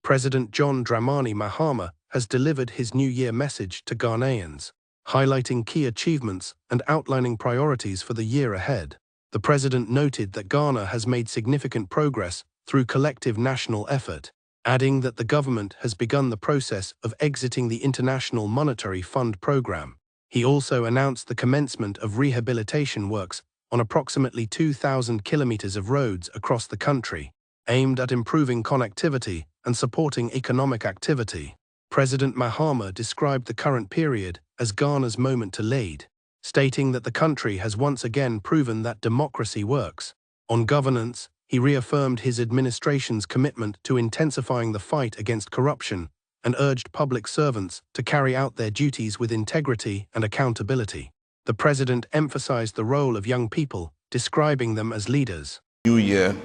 President John Dramani Mahama has delivered his New Year message to Ghanaians, highlighting key achievements and outlining priorities for the year ahead. The president noted that Ghana has made significant progress through collective national effort, adding that the government has begun the process of exiting the International Monetary Fund program. He also announced the commencement of rehabilitation works on approximately 2,000 kilometers of roads across the country, aimed at improving connectivity and supporting economic activity. President Mahama described the current period as Ghana's moment to lead, stating that the country has once again proven that democracy works. On governance, he reaffirmed his administration's commitment to intensifying the fight against corruption and urged public servants to carry out their duties with integrity and accountability. The president emphasized the role of young people, describing them as leaders. New Year,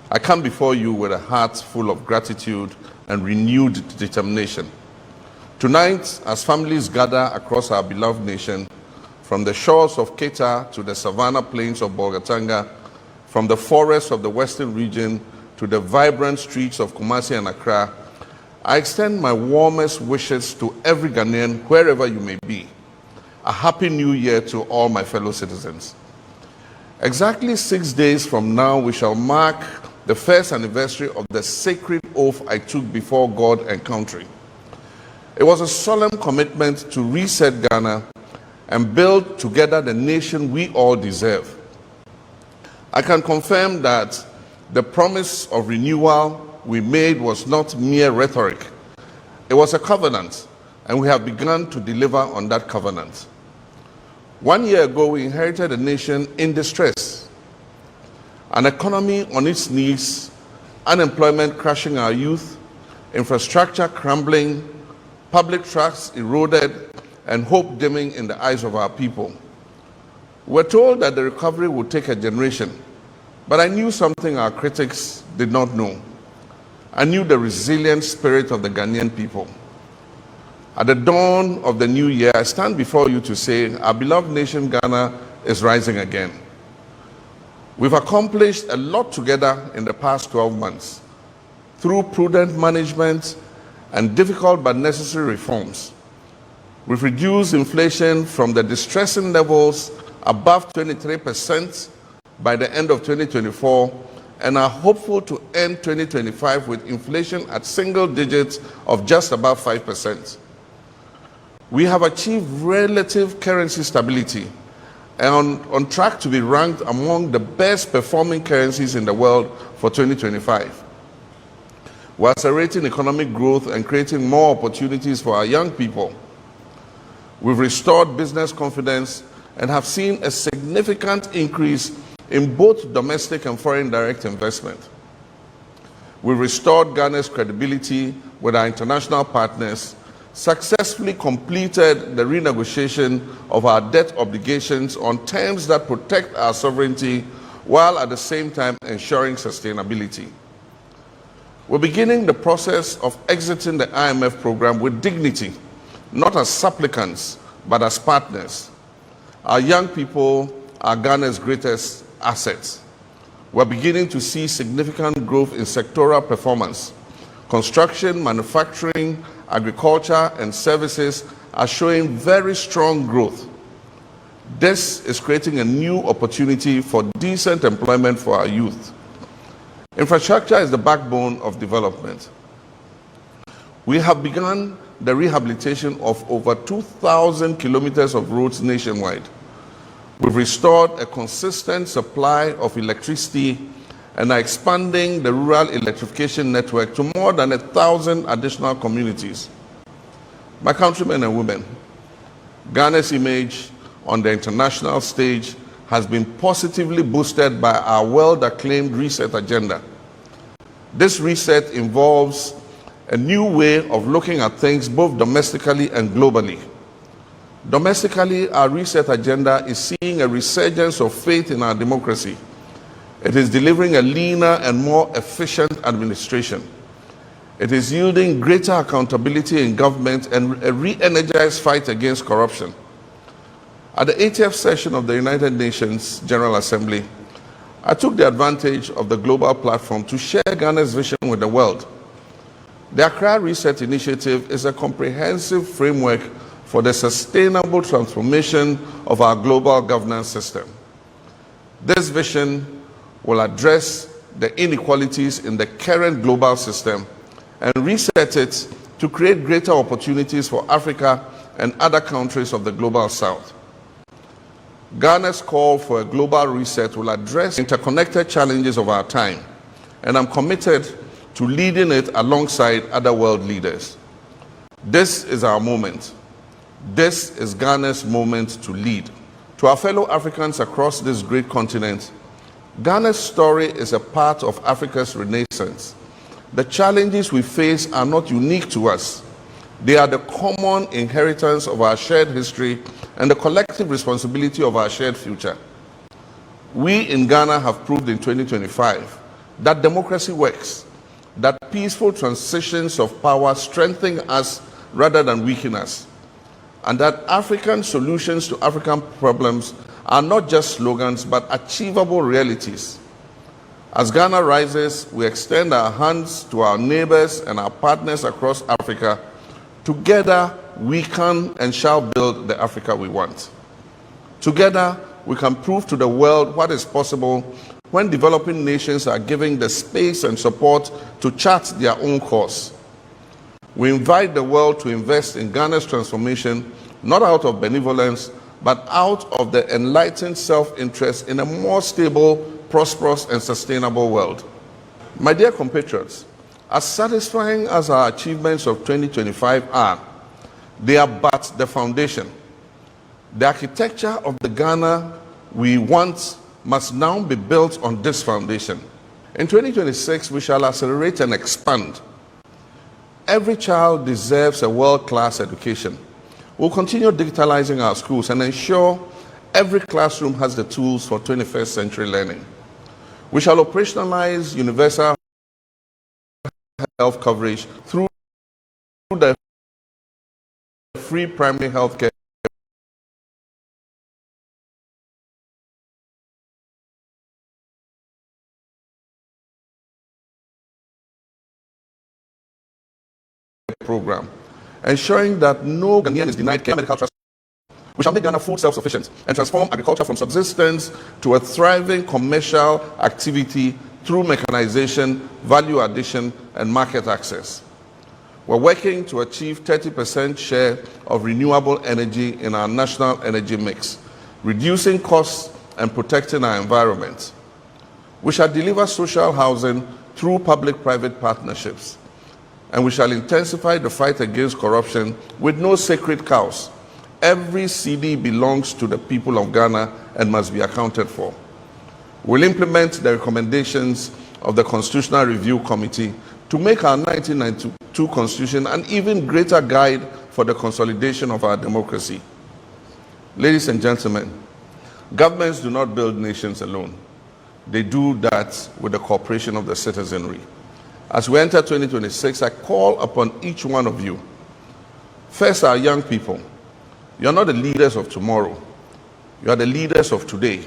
I come before you with a heart full of gratitude and renewed determination. Tonight, as families gather across our beloved nation, from the shores of Keta to the savannah plains of Bolgatanga, from the forests of the western region to the vibrant streets of Kumasi and Accra, I extend my warmest wishes to every Ghanaian, wherever you may be. A happy new year to all my fellow citizens. Exactly 6 days from now, we shall mark the first anniversary of the sacred oath I took before God and country. It was a solemn commitment to reset Ghana and build together the nation we all deserve. I can confirm that the promise of renewal we made was not mere rhetoric. It was a covenant, and we have begun to deliver on that covenant. 1 year ago, we inherited a nation in distress, an economy on its knees, unemployment crushing our youth, infrastructure crumbling, public trust eroded, and hope dimming in the eyes of our people. We're told that the recovery would take a generation, but I knew something our critics did not know. I knew the resilient spirit of the Ghanaian people. At the dawn of the new year, I stand before you to say our beloved nation Ghana is rising again. We've accomplished a lot together in the past 12 months through prudent management and difficult but necessary reforms. We've reduced inflation from the distressing levels above 23% by the end of 2024 and are hopeful to end 2025 with inflation at single digits of just above 5%. We have achieved relative currency stability and on track to be ranked among the best performing currencies in the world for 2025. We're accelerating economic growth and creating more opportunities for our young people. We've restored business confidence and have seen a significant increase in both domestic and foreign direct investment. We've restored Ghana's credibility with our international partners, successfully completed the renegotiation of our debt obligations on terms that protect our sovereignty while at the same time ensuring sustainability. We're beginning the process of exiting the IMF program with dignity, not as supplicants, but as partners. Our young people are Ghana's greatest assets. We're beginning to see significant growth in sectoral performance. Construction, manufacturing, agriculture, and services are showing very strong growth. This is creating a new opportunity for decent employment for our youth. Infrastructure is the backbone of development. We have begun the rehabilitation of over 2,000 kilometers of roads nationwide. We've restored a consistent supply of electricity and are expanding the rural electrification network to more than 1,000 additional communities. My countrymen and women, Ghana's image on the international stage has been positively boosted by our well-acclaimed reset agenda. This reset involves a new way of looking at things both domestically and globally. Domestically, our reset agenda is seeing a resurgence of faith in our democracy. It is delivering a leaner and more efficient administration. It is yielding greater accountability in government and a re-energized fight against corruption. At the 80th session of the United Nations General Assembly, I took the advantage of the global platform to share Ghana's vision with the world. The Accra Reset Initiative is a comprehensive framework for the sustainable transformation of our global governance system. This vision will address the inequalities in the current global system and reset it to create greater opportunities for Africa and other countries of the global south. Ghana's call for a global reset will address interconnected challenges of our time, and I'm committed to leading it alongside other world leaders. This is our moment. This is Ghana's moment to lead. To our fellow Africans across this great continent, Ghana's story is a part of Africa's renaissance. The challenges we face are not unique to us. They are the common inheritance of our shared history and the collective responsibility of our shared future. We in Ghana have proved in 2025 that democracy works, that peaceful transitions of power strengthen us rather than weaken us, and that African solutions to African problems are not just slogans but achievable realities. As Ghana rises, we extend our hands to our neighbors and our partners across Africa. Together, we can and shall build the Africa we want. Together, we can prove to the world what is possible when developing nations are given the space and support to chart their own course. We invite the world to invest in Ghana's transformation, not out of benevolence, but out of the enlightened self-interest in a more stable, prosperous, and sustainable world. My dear compatriots, as satisfying as our achievements of 2025 are, they are but the foundation. The architecture of the Ghana we want must now be built on this foundation. In 2026, we shall accelerate and expand. Every child deserves a world-class education. We'll continue digitalizing our schools and ensure every classroom has the tools for 21st century learning. We shall operationalize universal health coverage through the free primary health care program, ensuring that no Ghanaian is denied care medical trust. We shall make Ghana food self-sufficient and transform agriculture from subsistence to a thriving commercial activity through mechanization, value addition, and market access. We're working to achieve 30% share of renewable energy in our national energy mix, reducing costs and protecting our environment. We shall deliver social housing through public-private partnerships, and we shall intensify the fight against corruption with no sacred cows. Every CD belongs to the people of Ghana and must be accounted for. We'll implement the recommendations of the Constitutional Review Committee to make our 1992 Constitution an even greater guide for the consolidation of our democracy. Ladies and gentlemen, governments do not build nations alone. They do that with the cooperation of the citizenry. As we enter 2026, I call upon each one of you. First, our young people. You are not the leaders of tomorrow. You are the leaders of today.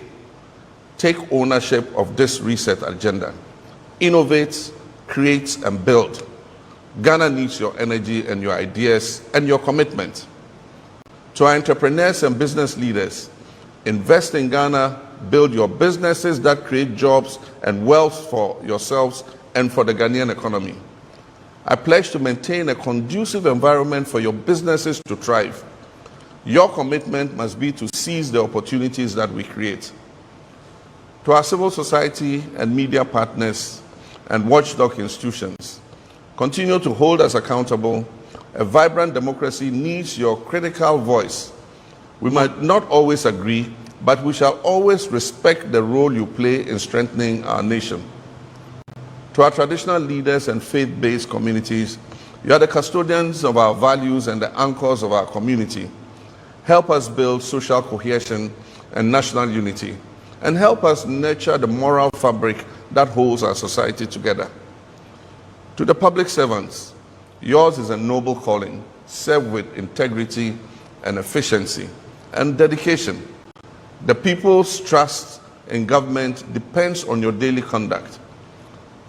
Take ownership of this reset agenda. Innovate, create, and build. Ghana needs your energy and your ideas and your commitment. To our entrepreneurs and business leaders, invest in Ghana, build your businesses that create jobs and wealth for yourselves and for the Ghanaian economy. I pledge to maintain a conducive environment for your businesses to thrive. Your commitment must be to seize the opportunities that we create. To our civil society and media partners and watchdog institutions, continue to hold us accountable. A vibrant democracy needs your critical voice. We might not always agree, but we shall always respect the role you play in strengthening our nation. To our traditional leaders and faith-based communities, you are the custodians of our values and the anchors of our community. Help us build social cohesion and national unity, and help us nurture the moral fabric that holds our society together. To the public servants, yours is a noble calling. Serve with integrity and efficiency and dedication. The people's trust in government depends on your daily conduct.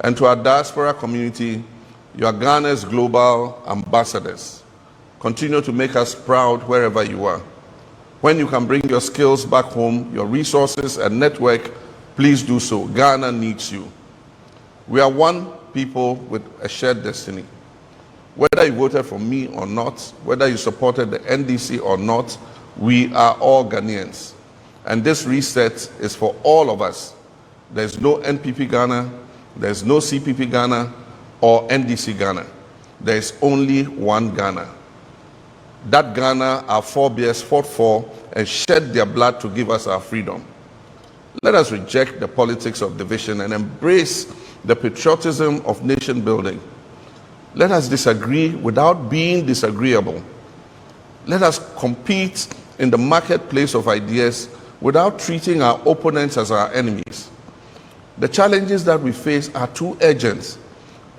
And to our diaspora community, You are Ghana's global ambassadors. Continue to make us proud wherever you are. When you can bring your skills back home, your resources and network, please do so. Ghana needs you. We are one people with a shared destiny. Whether you voted for me or not, whether you supported the NDC or not, we are all Ghanaians. And this reset is for all of us. There's no NPP Ghana, there's no CPP Ghana, or NDC Ghana. There is only one Ghana. That Ghana our forebears fought for and shed their blood to give us our freedom. Let us reject the politics of division and embrace the patriotism of nation building. Let us disagree without being disagreeable. Let us compete in the marketplace of ideas without treating our opponents as our enemies. The challenges that we face are too urgent,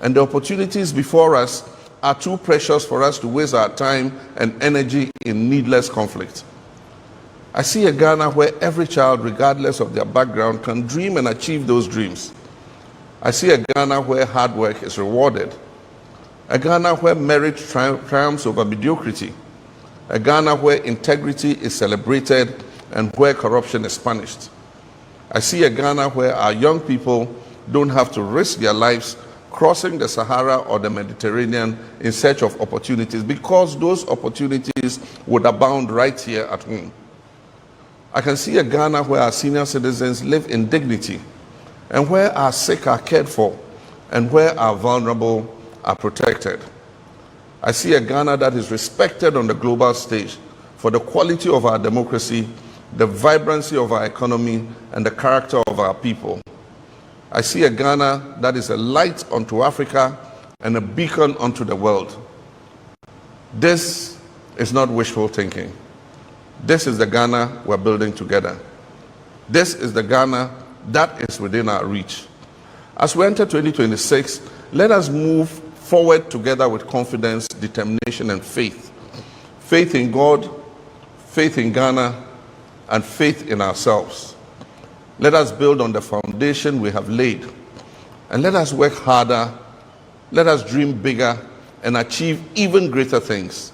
and the opportunities before us are too precious for us to waste our time and energy in needless conflict. I see a Ghana where every child, regardless of their background, can dream and achieve those dreams. I see a Ghana where hard work is rewarded. A Ghana where merit triumphs over mediocrity. A Ghana where integrity is celebrated and where corruption is punished. I see a Ghana where our young people don't have to risk their lives crossing the Sahara or the Mediterranean in search of opportunities, because those opportunities would abound right here at home. I can see a Ghana where our senior citizens live in dignity, and where our sick are cared for, and where our vulnerable are protected. I see a Ghana that is respected on the global stage for the quality of our democracy, the vibrancy of our economy, and the character of our people. I see a Ghana that is a light unto Africa and a beacon unto the world. This is not wishful thinking. This is the Ghana we're building together. This is the Ghana that is within our reach. As we enter 2026, let us move forward together with confidence, determination, and faith. Faith in God, faith in Ghana, and faith in ourselves. Let us build on the foundation we have laid, and let us work harder, let us dream bigger, and achieve even greater things.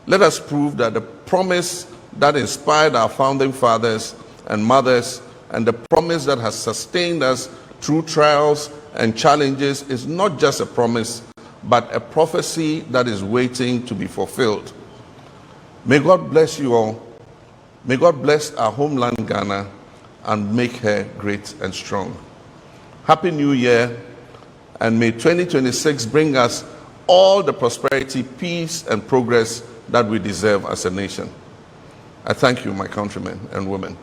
Let us prove that the promise that inspired our founding fathers and mothers, and the promise that has sustained us through trials and challenges, is not just a promise, but a prophecy that is waiting to be fulfilled. May God bless you all. May God bless our homeland Ghana and make her great and strong. Happy New Year, and may 2026 bring us all the prosperity, peace, and progress that we deserve as a nation. I thank you, my countrymen and women.